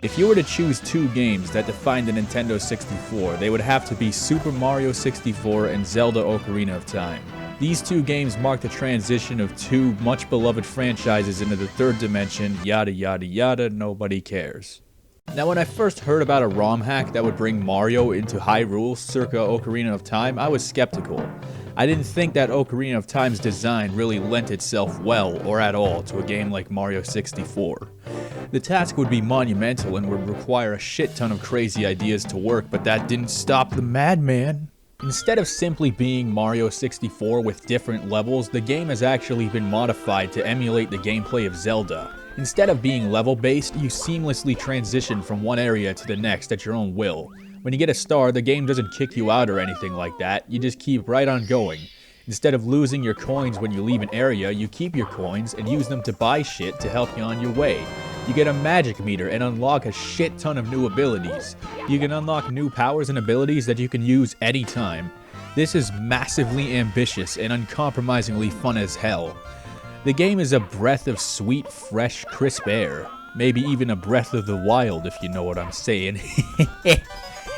If you were to choose two games that define the Nintendo 64, they would have to be Super Mario 64 and Zelda Ocarina of Time. These two games mark the transition of two much beloved franchises into the third dimension, yada yada yada, nobody cares. Now when I first heard about a ROM hack that would bring Mario into Hyrule circa Ocarina of Time, I was skeptical. I didn't think that Ocarina of Time's design really lent itself well, or at all, to a game like Mario 64. The task would be monumental and would require a shit ton of crazy ideas to work, but that didn't stop the madman. Instead of simply being Mario 64 with different levels, the game has actually been modified to emulate the gameplay of Zelda. Instead of being level-based, you seamlessly transition from one area to the next at your own will. When you get a star, the game doesn't kick you out or anything like that, you just keep right on going. Instead of losing your coins when you leave an area, you keep your coins and use them to buy shit to help you on your way. You get a magic meter and unlock a shit ton of new abilities. You can unlock new powers and abilities that you can use anytime. This is massively ambitious and uncompromisingly fun as hell. The game is a breath of sweet, fresh, crisp air. Maybe even a breath of the wild, if you know what I'm saying.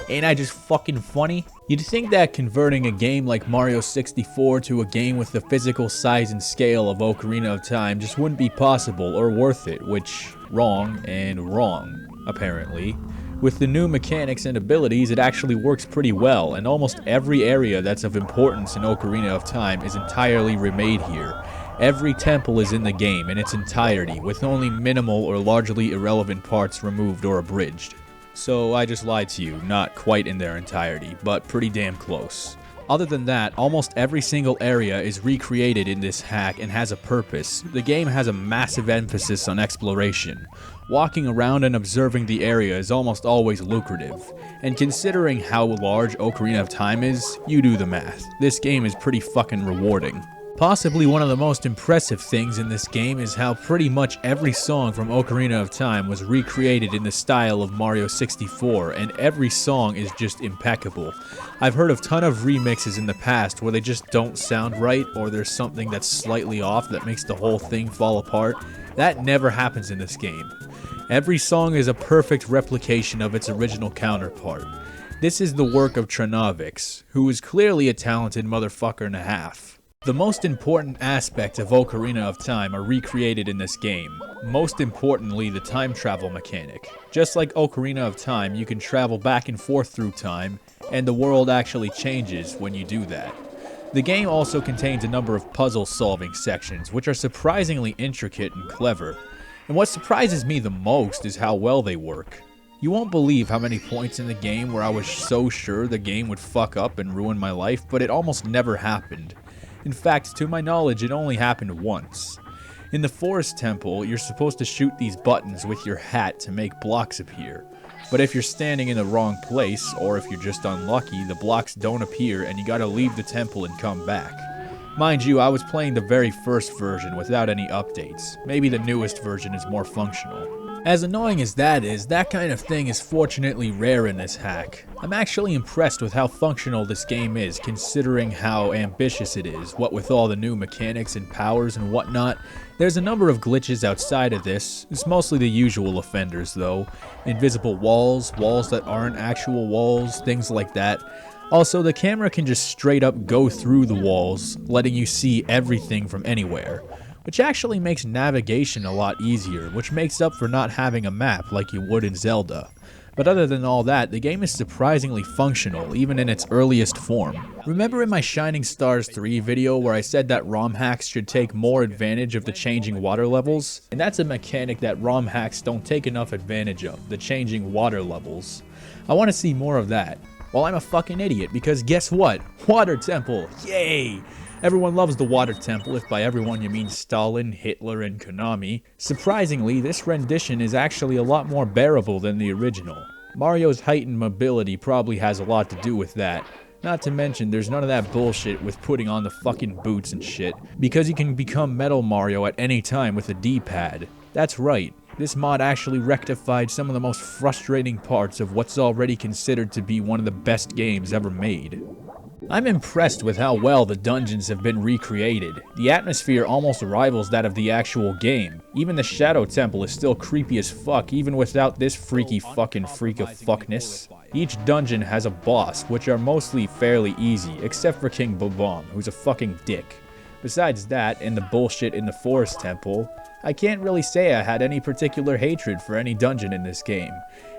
Ain't I just fucking funny? You'd think that converting a game like Mario 64 to a game with the physical size and scale of Ocarina of Time just wouldn't be possible or worth it, which, wrong and wrong, apparently. With the new mechanics and abilities, it actually works pretty well, and almost every area that's of importance in Ocarina of Time is entirely remade here. Every temple is in the game in its entirety, with only minimal or largely irrelevant parts removed or abridged. So I just lied to you, not quite in their entirety, but pretty damn close. Other than that, almost every single area is recreated in this hack and has a purpose. The game has a massive emphasis on exploration. Walking around and observing the area is almost always lucrative. And considering how large Ocarina of Time is, you do the math. This game is pretty fucking rewarding. Possibly one of the most impressive things in this game is how pretty much every song from Ocarina of Time was recreated in the style of Mario 64, and every song is just impeccable. I've heard of a ton of remixes in the past where they just don't sound right, or there's something that's slightly off that makes the whole thing fall apart. That never happens in this game. Every song is a perfect replication of its original counterpart. This is the work of Trnovix, who is clearly a talented motherfucker and a half. The most important aspects of Ocarina of Time are recreated in this game. Most importantly, the time travel mechanic. Just like Ocarina of Time, you can travel back and forth through time, and the world actually changes when you do that. The game also contains a number of puzzle-solving sections, which are surprisingly intricate and clever. And what surprises me the most is how well they work. You won't believe how many points in the game where I was so sure the game would fuck up and ruin my life, but it almost never happened. In fact, to my knowledge, it only happened once. In the Forest Temple, you're supposed to shoot these buttons with your hat to make blocks appear. But if you're standing in the wrong place, or if you're just unlucky, the blocks don't appear and you gotta leave the temple and come back. Mind you, I was playing the very first version without any updates. Maybe the newest version is more functional. As annoying as that is, that kind of thing is fortunately rare in this hack. I'm actually impressed with how functional this game is, considering how ambitious it is, what with all the new mechanics and powers and whatnot. There's a number of glitches outside of this. It's mostly the usual offenders though. Invisible walls, walls that aren't actual walls, things like that. Also, the camera can just straight up go through the walls, letting you see everything from anywhere. Which actually makes navigation a lot easier, which makes up for not having a map like you would in Zelda. But other than all that, the game is surprisingly functional, even in its earliest form. Remember in my Shining Stars 3 video where I said that ROM hacks should take more advantage of the changing water levels? And that's a mechanic that ROM hacks don't take enough advantage of, the changing water levels. I want to see more of that. Well, I'm a fucking idiot, because guess what? Water Temple! Yay! Everyone loves the Water Temple, if by everyone you mean Stalin, Hitler, and Konami. Surprisingly, this rendition is actually a lot more bearable than the original. Mario's heightened mobility probably has a lot to do with that. Not to mention, there's none of that bullshit with putting on the fucking boots and shit, because you can become Metal Mario at any time with a D-pad. That's right, this mod actually rectified some of the most frustrating parts of what's already considered to be one of the best games ever made. I'm impressed with how well the dungeons have been recreated. The atmosphere almost rivals that of the actual game. Even the Shadow Temple is still creepy as fuck, even without this freaky fucking freak of fuckness. Each dungeon has a boss, which are mostly fairly easy, except for King Bob-omb, who's a fucking dick. Besides that, and the bullshit in the Forest Temple, I can't really say I had any particular hatred for any dungeon in this game.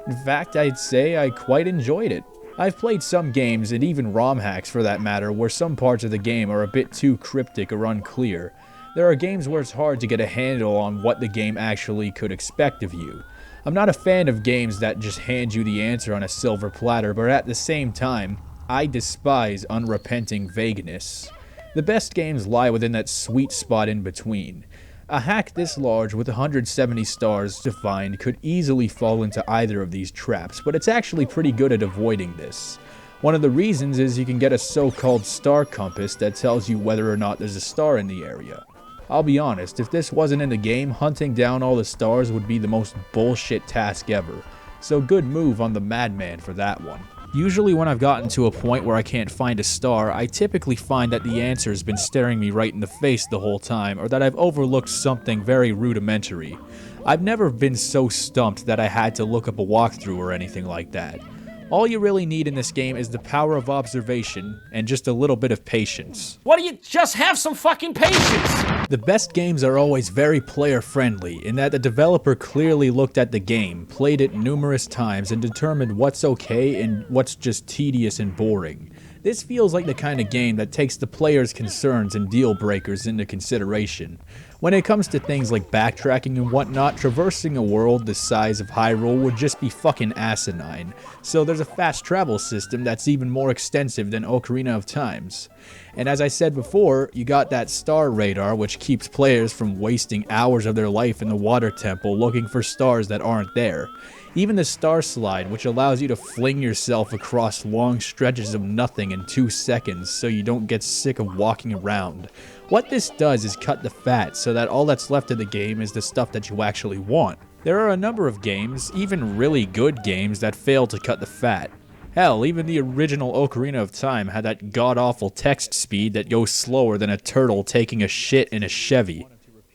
In fact, I'd say I quite enjoyed it. I've played some games, and even ROM hacks for that matter, where some parts of the game are a bit too cryptic or unclear. There are games where it's hard to get a handle on what the game actually could expect of you. I'm not a fan of games that just hand you the answer on a silver platter, but at the same time, I despise unrepenting vagueness. The best games lie within that sweet spot in between. A hack this large with 170 stars to find could easily fall into either of these traps, but it's actually pretty good at avoiding this. One of the reasons is you can get a so-called star compass that tells you whether or not there's a star in the area. I'll be honest, if this wasn't in the game, hunting down all the stars would be the most bullshit task ever, so good move on the madman for that one. Usually when I've gotten to a point where I can't find a star, I typically find that the answer's been staring me right in the face the whole time, or that I've overlooked something very rudimentary. I've never been so stumped that I had to look up a walkthrough or anything like that. All you really need in this game is the power of observation and just a little bit of patience. Why don't you just have some fucking patience? The best games are always very player-friendly, in that the developer clearly looked at the game, played it numerous times, and determined what's okay and what's just tedious and boring. This feels like the kind of game that takes the player's concerns and deal breakers into consideration. When it comes to things like backtracking and whatnot, traversing a world the size of Hyrule would just be fucking asinine. So there's a fast travel system that's even more extensive than Ocarina of Time's. And as I said before, you got that star radar which keeps players from wasting hours of their life in the water temple looking for stars that aren't there. Even the star slide, which allows you to fling yourself across long stretches of nothing in 2 seconds so you don't get sick of walking around. What this does is cut the fat so that all that's left of the game is the stuff that you actually want. There are a number of games, even really good games, that fail to cut the fat. Hell, even the original Ocarina of Time had that god-awful text speed that goes slower than a turtle taking a shit in a Chevy.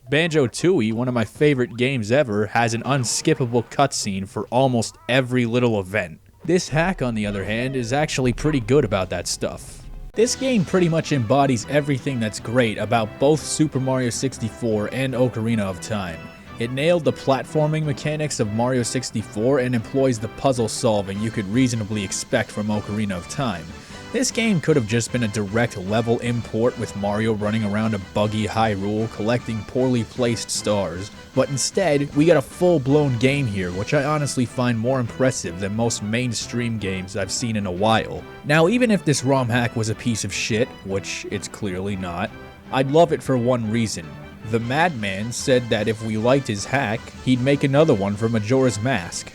Banjo-Tooie, one of my favorite games ever, has an unskippable cutscene for almost every little event. This hack, on the other hand, is actually pretty good about that stuff. This game pretty much embodies everything that's great about both Super Mario 64 and Ocarina of Time. It nailed the platforming mechanics of Mario 64 and employs the puzzle solving you could reasonably expect from Ocarina of Time. This game could have just been a direct level import with Mario running around a buggy Hyrule collecting poorly placed stars, but instead, we got a full-blown game here, which I honestly find more impressive than most mainstream games I've seen in a while. Now, even if this ROM hack was a piece of shit, which it's clearly not, I'd love it for one reason. The madman said that if we liked his hack, he'd make another one for Majora's Mask.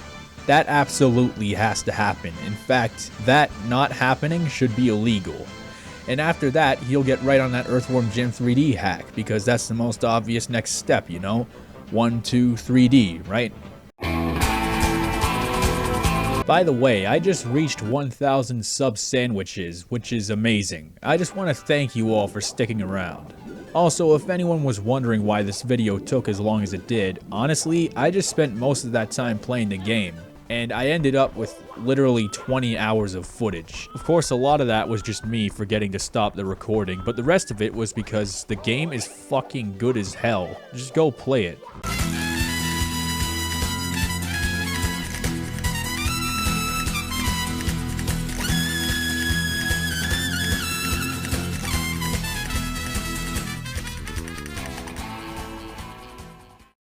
That absolutely has to happen. In fact, that not happening should be illegal. And after that, he'll get right on that Earthworm Jim 3D hack, because that's the most obvious next step, you know? 1, 2, 3D, right? By the way, I just reached 1,000 sub sandwiches, which is amazing. I just want to thank you all for sticking around. Also, if anyone was wondering why this video took as long as it did, honestly, I just spent most of that time playing the game, and I ended up with literally 20 hours of footage. Of course, a lot of that was just me forgetting to stop the recording, but the rest of it was because the game is fucking good as hell. Just go play it.